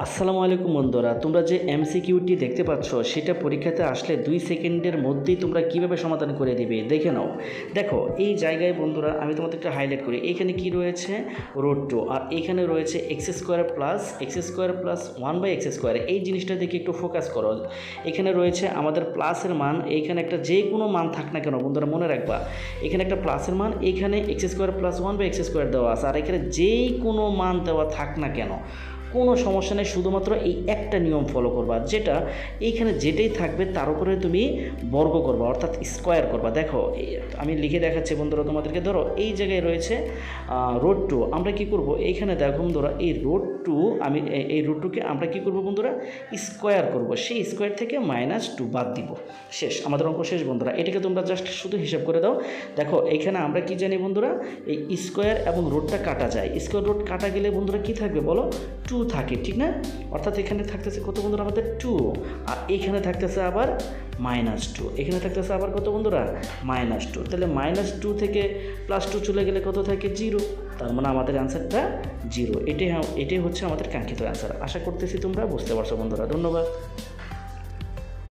আসসালামু আলাইকুম বন্ধুরা, তোমরা যে এমসিকিউটি দেখতে পাচ্ছ সেটা পরীক্ষাতে আসলে 2 সেকেন্ডের মধ্যেই তোমরা কিভাবে সমাধান করে দিবে দেখে নাও। দেখো এই জায়গায় বন্ধুরা আমি তোমাদেরকে হাইলাইট করি, এখানে কি রয়েছে √2 আর এখানে রয়েছে x² প্লাস 1/x²। এই জিনিসটা দেখে একটু ফোকাস করো। এখানে রয়েছে আমাদের প্লাসের মান, এইখানে একটা যে কোনো মান থাক না কেন বন্ধুরা মনে রাখবা, এখানে একটা প্লাসের মান, এখানে x² প্লাস 1/x² দেওয়া আছে, আর এখানে যেই কোনো মান দেওয়া থাক না কেন কোনো সমস্যা নেই, শুধুমাত্র এই একটা নিয়ম ফলো করবা, যেটা এইখানে যেটাই থাকবে তার উপরে তুমি বর্গ করবা, অর্থাৎ স্কোয়ার করবা। দেখো আমি লিখে দেখাচ্ছি বন্ধুরা তোমাদেরকে। ধরো এই জায়গায় রয়েছে √2, আমরা কি করব, এইখানে দেখো বন্ধুরা এই √2 আমি এই √2কে আমরা কি করব বন্ধুরা স্কোয়ার করব, সেই স্কোয়ার থেকে -2 বাদ দিব। শেষ, আমাদের অঙ্ক শেষ বন্ধুরা। এটাকে তোমরা জাস্ট শুধু হিসাব করে দাও। দেখো এইখানে আমরা কি জানি বন্ধুরা, এই স্কোয়ার এবং √টা কাটা যায়, স্কোয়ার √, কাটা গেলে বন্ধুরা কি থাকবে বলো, 2 থাকে, ঠিক না? অর্থাৎ এখানে থাকতেছে কত বন্ধুরা আমাদের 2, আর এখানে থাকতেছে আবার -2, এখানে থাকতেছে আবার কত বন্ধুরা -2। তাহলে -2 থেকে +2 চলে গেলে কত থাকে 0, তার মানে আমাদের অ্যান্সারটা 0। এটাই হচ্ছে আমাদের কাঙ্ক্ষিত অ্যান্সার। আশা করতেছি তোমরা বুঝতে পারছো বন্ধুরা। ধন্যবাদ।